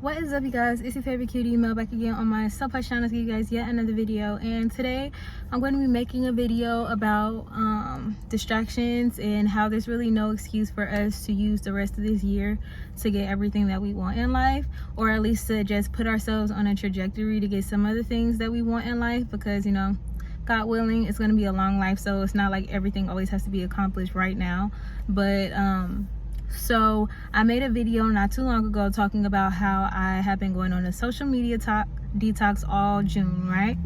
What is up, you guys? It's your favorite cutie Mel back again on my self-published channel to give you guys yet another video. And today I'm going to be making a video about distractions and how there's really no excuse for us to use the rest of this year to get everything that we want in life, or at least to just put ourselves on a trajectory to get some other things that we want in life, because you know, God willing, it's going to be a long life, so it's not like everything always has to be accomplished right now. But so I made a video not too long ago talking about how I have been going on a social media detox all June, right?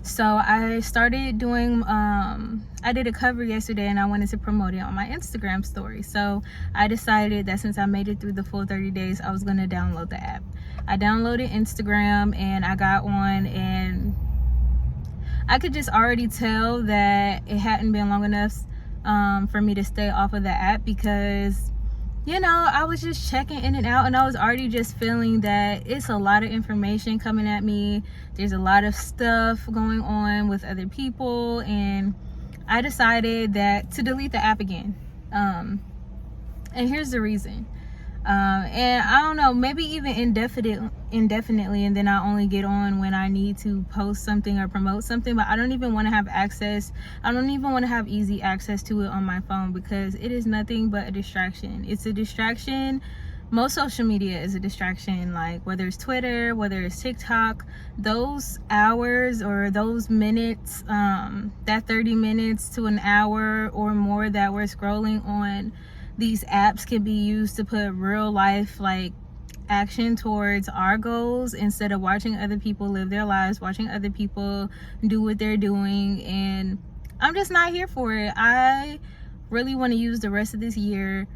So I started doing I did a cover yesterday and I wanted to promote it on my Instagram story. So I decided that since I made it through the full 30 days, I was going to download the app. I downloaded Instagram and I got on, and I could just already tell that it hadn't been long enough for me to stay off of the app, because you know, I was just checking in and out, and I was already just feeling that it's a lot of information coming at me. There's a lot of stuff going on with other people, and I decided that to delete the app again. And here's the reason. And I don't know, maybe even indefinitely, and then I only get on when I need to post something or promote something. But I don't even want to have access. I don't even want to have easy access to it on my phone, because it is nothing but a distraction. It's a distraction. Most social media is a distraction, like whether it's Twitter, whether it's TikTok. Those hours or those minutes, that 30 minutes to an hour or more that we're scrolling on these apps can be used to put real life like action towards our goals, instead of watching other people live their lives, watching other people do what they're doing. And I'm just not here for it. I really want to use the rest of this year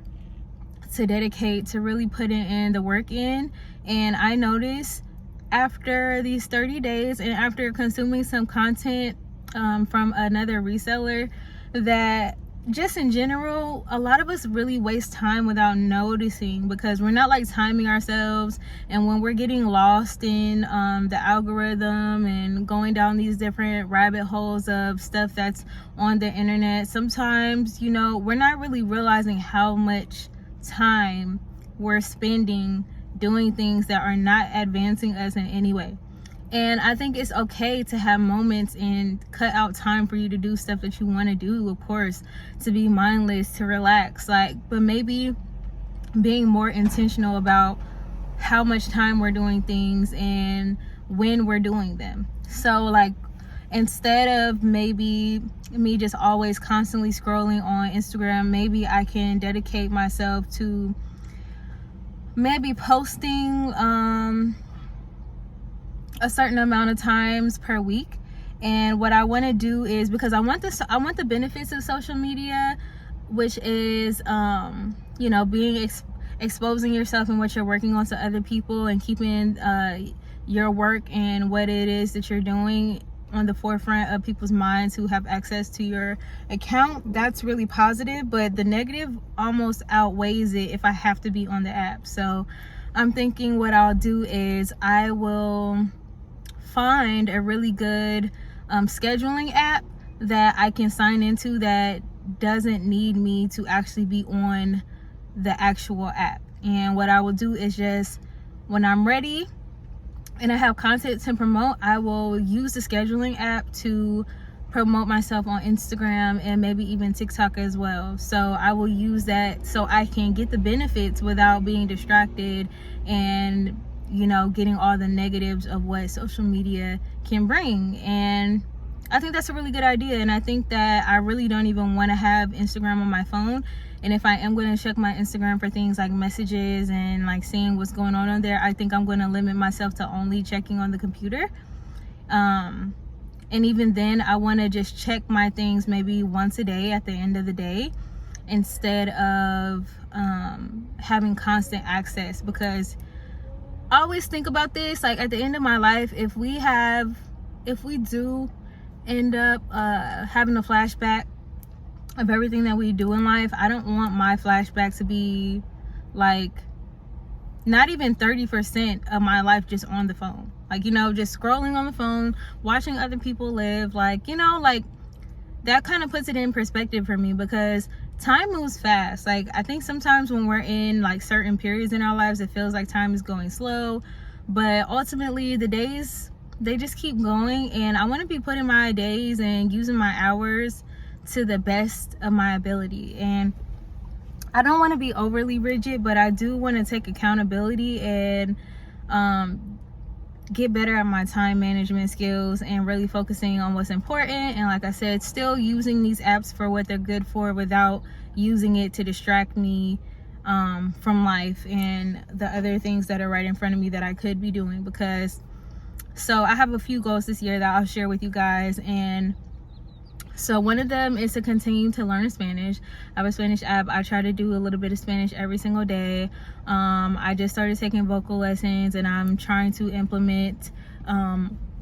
to dedicate to really putting in the work in. And I noticed after these 30 days and after consuming some content from another reseller, that just in general, a lot of us really waste time without noticing, because we're not like timing ourselves. And when we're getting lost in the algorithm and going down these different rabbit holes of stuff that's on the internet, sometimes, you know, we're not really realizing how much time we're spending doing things that are not advancing us in any way. And I think it's okay to have moments and cut out time for you to do stuff that you want to do, of course, to be mindless, to relax, like, but maybe being more intentional about how much time we're doing things and when we're doing them. So like, instead of maybe me just always constantly scrolling on Instagram, maybe I can dedicate myself to maybe posting a certain amount of times per week. And what I want to do is, because I want the benefits of social media, which is you know, being exposing yourself and what you're working on to other people, and keeping your work and what it is that you're doing on the forefront of people's minds who have access to your account. That's really positive, but the negative almost outweighs it if I have to be on the app. So I'm thinking what I'll do is I will find a really good scheduling app that I can sign into that doesn't need me to actually be on the actual app. And what I will do is, just when I'm ready and I have content to promote, I will use the scheduling app to promote myself on Instagram and maybe even TikTok as well. So I will use that so I can get the benefits without being distracted and, you know, getting all the negatives of what social media can bring. And I think that's a really good idea. And I think that I really don't even want to have Instagram on my phone. And if I am going to check my Instagram for things like messages and like seeing what's going on there, I think I'm going to limit myself to only checking on the computer. And even then, I want to just check my things maybe once a day at the end of the day, instead of having constant access. Because I always think about this, like at the end of my life, if we do end up having a flashback of everything that we do in life, I don't want my flashback to be like not even 30% of my life just on the phone. Like, you know, just scrolling on the phone, watching other people live, like, you know, like that kind of puts it in perspective for me. Because time moves fast. Like, I think sometimes when we're in like certain periods in our lives, it feels like time is going slow, but ultimately the days, they just keep going. And I want to be putting my days and using my hours to the best of my ability. And I don't want to be overly rigid, but I do want to take accountability and get better at my time management skills and really focusing on what's important. And like I said, still using these apps for what they're good for without using it to distract me from life and the other things that are right in front of me that I could be doing. So I have a few goals this year that I'll share with you guys. And so one of them is to continue to learn Spanish. I have a Spanish app. I try to do a little bit of Spanish every single day. I just started taking vocal lessons, and I'm trying to implement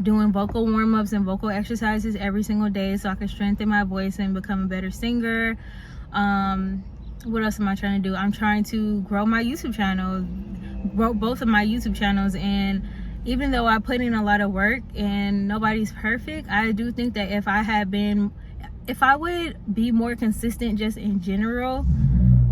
doing vocal warm-ups and vocal exercises every single day so I can strengthen my voice and become a better singer. What else am I trying to do? I'm trying to grow my YouTube channel, grow both of my YouTube channels. And even though I put in a lot of work and nobody's perfect, I do think that if I would be more consistent just in general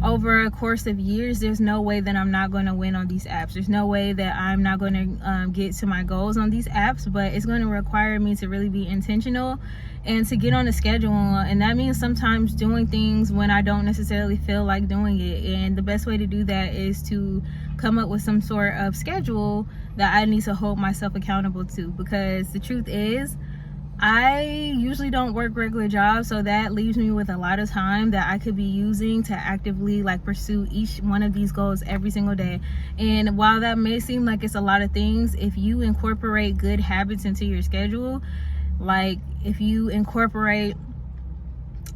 over a course of years, there's no way that I'm not going to win on these apps. There's no way that I'm not going to get to my goals on these apps, but it's going to require me to really be intentional and to get on a schedule. And that means sometimes doing things when I don't necessarily feel like doing it. And the best way to do that is to come up with some sort of schedule that I need to hold myself accountable to, because the truth is, I usually don't work regular jobs, so that leaves me with a lot of time that I could be using to actively like pursue each one of these goals every single day. And while that may seem like it's a lot of things, if you incorporate good habits into your schedule, like if you incorporate,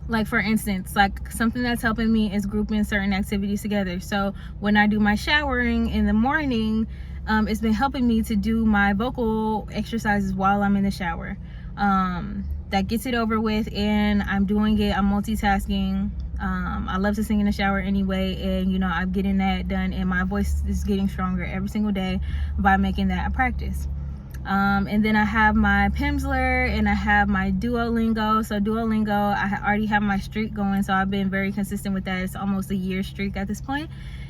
like for instance, like something that's helping me is grouping certain activities together. So when I do my showering in the morning, it's been helping me to do my vocal exercises while I'm in the shower. That gets it over with, and I'm doing it, I'm multitasking. I love to sing in the shower anyway, and you know, I'm getting that done, and my voice is getting stronger every single day by making that a practice. And then I have my Pimsleur and I have my Duolingo. So Duolingo, I already have my streak going, so I've been very consistent with that. It's almost a year streak at this point.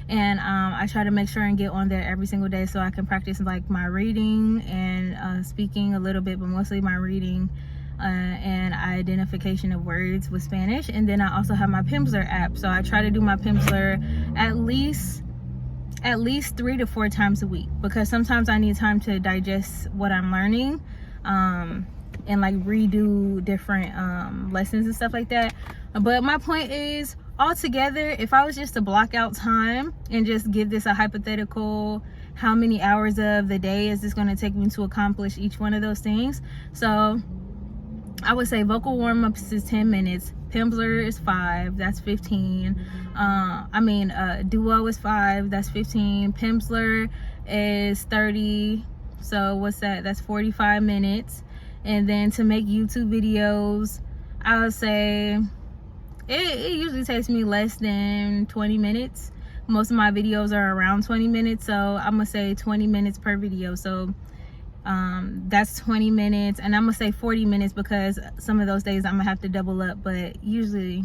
And I try to make sure and get on there every single day so I can practice like my reading and speaking a little bit, but mostly my reading and identification of words with Spanish. And then I also have my Pimsleur app, so I try to do my Pimsleur at least 3 to 4 times a week, because sometimes I need time to digest what I'm learning and like redo different lessons and stuff like that. But my point is, altogether, if I was just to block out time and just give this a hypothetical, how many hours of the day is this going to take me to accomplish each one of those things? So I would say vocal warm-ups is 10 minutes, Pimsleur is 5, that's 15. Duo is 5, that's 15. Pimsleur is 30, so what's that? That's 45 minutes. And then to make YouTube videos, I would say it usually takes me less than 20 minutes. Most of my videos are around 20 minutes, so I'm gonna say 20 minutes per video. So that's 20 minutes, and I'm gonna say 40 minutes because some of those days I'm gonna have to double up, but usually,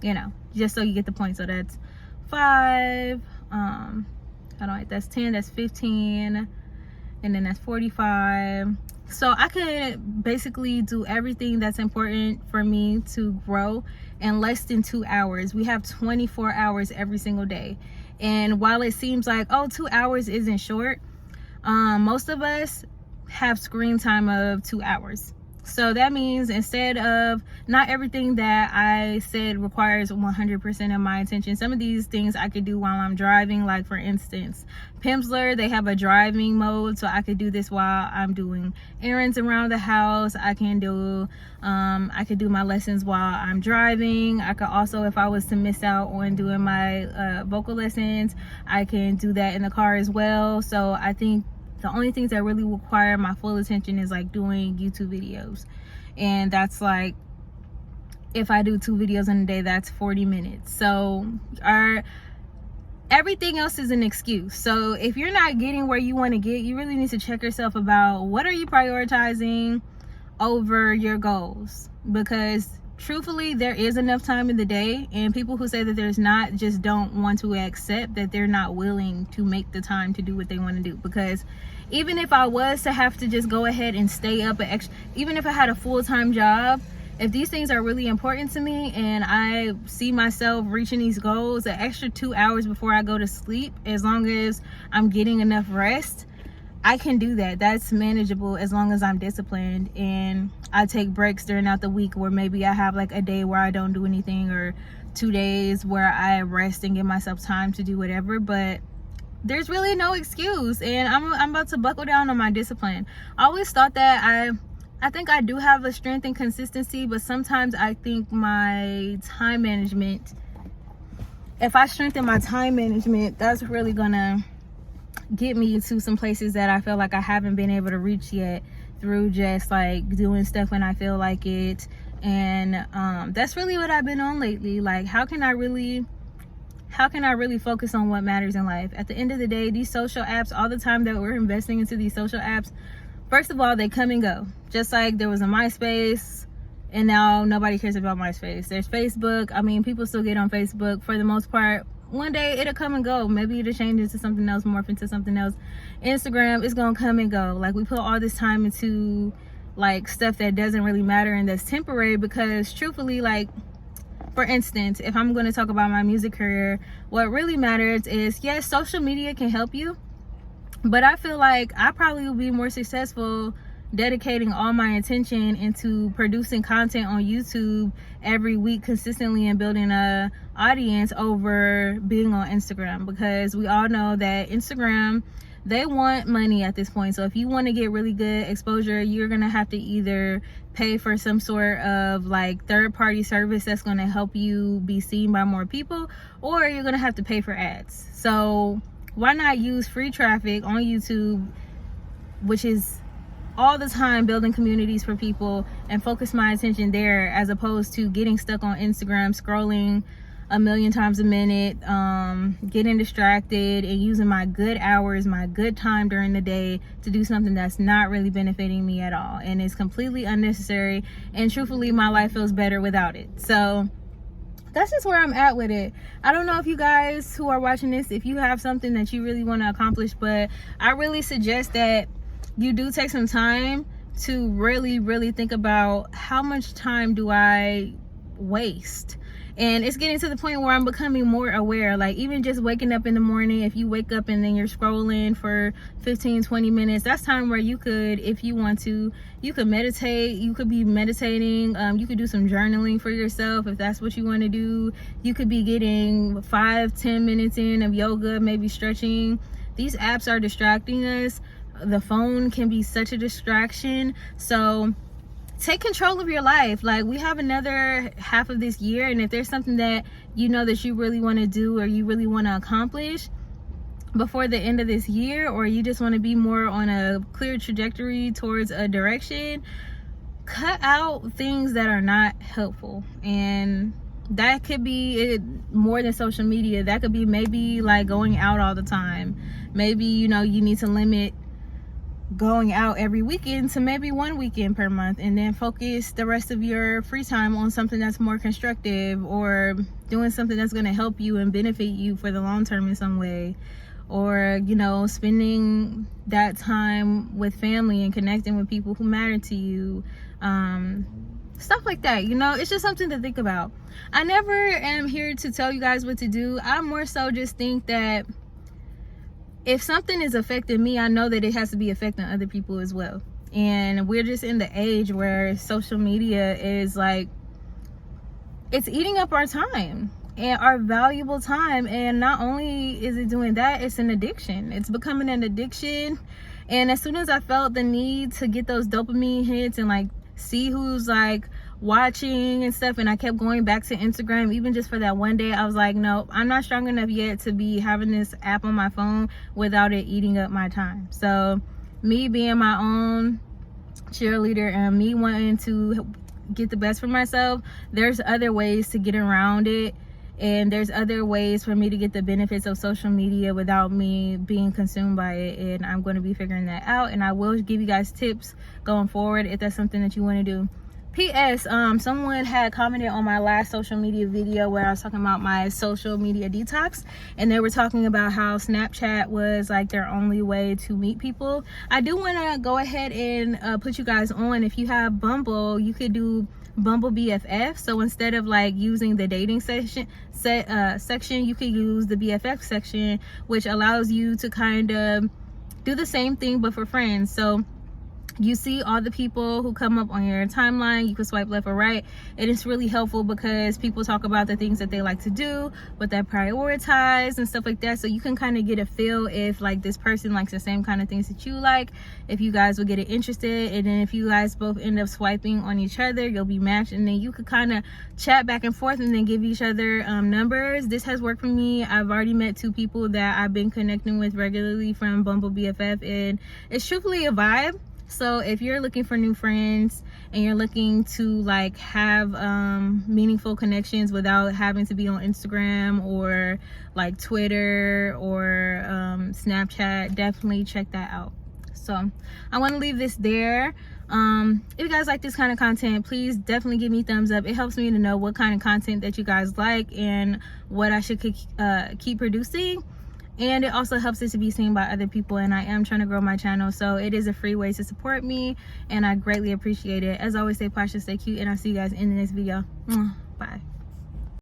you know, just so you get the point. So that's 5, that's 10, that's 15, and then that's 45. So I could basically do everything that's important for me to grow in less than 2 hours. We have 24 hours every single day, and while it seems like, oh, 2 hours isn't short, most of us have screen time of 2 hours. So that means instead of, not everything that I said requires 100% of my attention. Some of these things I could do while I'm driving. Like for instance, Pimsleur, they have a driving mode, so I could do this while I'm doing errands around the house. I could do my lessons while I'm driving. I could also, if I was to miss out on doing my vocal lessons, I can do that in the car as well. So I think the only things that really require my full attention is like doing YouTube videos, and that's like, if I do 2 videos in a day, that's 40 minutes. So everything else is an excuse. So if you're not getting where you want to get, you really need to check yourself about what are you prioritizing over your goals, because truthfully, there is enough time in the day, and people who say that there's not just don't want to accept that they're not willing to make the time to do what they want to do. Because even if I was to have to just go ahead and stay up even if I had a full-time job, if these things are really important to me and I see myself reaching these goals, an extra 2 hours before I go to sleep, as long as I'm getting enough rest, I can do that. That's manageable as long as I'm disciplined and I take breaks during the week where maybe I have like a day where I don't do anything, or 2 days where I rest and give myself time to do whatever. But there's really no excuse, and I'm about to buckle down on my discipline. I always thought that I think I do have a strength and consistency, but sometimes I think my time management, if I strengthen my time management, that's really gonna get me to some places that I feel like I haven't been able to reach yet, through just like doing stuff when I feel like it. And that's really what I've been on lately. Like, how can I really focus on what matters in life? At the end of the day, these social apps, all the time that we're investing into these social apps, first of all, they come and go. Just like there was a MySpace, and now nobody cares about MySpace. There's Facebook. I mean, people still get on Facebook for the most part. One day it'll come and go. Maybe it'll change into something else, morph into something else. Instagram is gonna come and go. Like, we put all this time into like stuff that doesn't really matter and that's temporary, because truthfully, like, for instance, if I'm going to talk about my music career, what really matters is, yes, social media can help you, but I feel like I probably will be more successful dedicating all my attention into producing content on YouTube every week consistently and building a audience over being on Instagram. Because we all know that Instagram, they want money at this point. So if you want to get really good exposure, you're gonna have to either pay for some sort of like third-party service that's gonna help you be seen by more people, or you're gonna have to pay for ads. So why not use free traffic on YouTube, which is all the time building communities for people, and focus my attention there, as opposed to getting stuck on Instagram, scrolling 1,000,000 times a minute, getting distracted, and using my good hours, my good time during the day to do something that's not really benefiting me at all, and it's completely unnecessary. And truthfully, my life feels better without it. So that's just where I'm at with it. I don't know if you guys who are watching this, if you have something that you really want to accomplish, but I really suggest that you do take some time to really think about, how much time do I waste? And it's getting to the point where I'm becoming more aware. Like, even just waking up in the morning, if you wake up and then you're scrolling for 15-20 minutes, that's time where you could, if you want to, you could meditate. You could be meditating. You could do some journaling for yourself if that's what you want to do. You could be getting 5-10 minutes in of yoga, maybe stretching. These apps are distracting us. The phone can be such a distraction. So take control of your life. Like, we have another half of this year, and if there's something that you know that you really want to do, or you really want to accomplish before the end of this year, or you just want to be more on a clear trajectory towards a direction, cut out things that are not helpful. And that could be more than social media. That could be maybe like going out all the time. Maybe, you need to limit going out every weekend to maybe 1 weekend per month, and then focus the rest of your free time on something that's more constructive, or doing something that's going to help you and benefit you for the long term in some way, or spending that time with family and connecting with people who matter to you, stuff like that. It's just something to think about. I never am here to tell you guys what to do. I more so just think that if something is affecting me, I know that it has to be affecting other people as well. And we're just in the age where social media is like, it's eating up our time, and our valuable time. And not only is it doing that, it's an addiction. It's becoming an addiction. And as soon as I felt the need to get those dopamine hits and like see who's like watching and stuff, and I kept going back to Instagram even just for that one day, I was like, no, I'm not strong enough yet to be having this app on my phone without it eating up my time. So me being my own cheerleader and me wanting to get the best for myself, there's other ways to get around it, and there's other ways for me to get the benefits of social media without me being consumed by it. And I'm going to be figuring that out, and I will give you guys tips going forward if that's something that you want to do. PS, someone had commented on my last social media video where I was talking about my social media detox, and they were talking about how Snapchat was like their only way to meet people. I do want to go ahead and put you guys on, if you have Bumble, you could do Bumble BFF. So instead of like using the dating section, you could use the BFF section, which allows you to kind of do the same thing but for friends. So you see all the people who come up on your timeline, you can swipe left or right, and it's really helpful because people talk about the things that they like to do, what they prioritize and stuff like that. So you can kind of get a feel if like this person likes the same kind of things that you like, if you guys will get it interested. And then if you guys both end up swiping on each other, you'll be matched, and then you could kind of chat back and forth and then give each other numbers. This has worked for me. I've already met 2 people that I've been connecting with regularly from Bumble BFF, and it's truthfully a vibe. So if you're looking for new friends and you're looking to like have meaningful connections without having to be on Instagram or like Twitter or Snapchat, definitely check that out. So I want to leave this there. If you guys like this kind of content, please definitely give me a thumbs up. It helps me to know what kind of content that you guys like and what I should keep producing. And it also helps it to be seen by other people, and I am trying to grow my channel, so it is a free way to support me, and I greatly appreciate it. As always, stay cautious, stay cute, and I'll see you guys in the next video. Bye.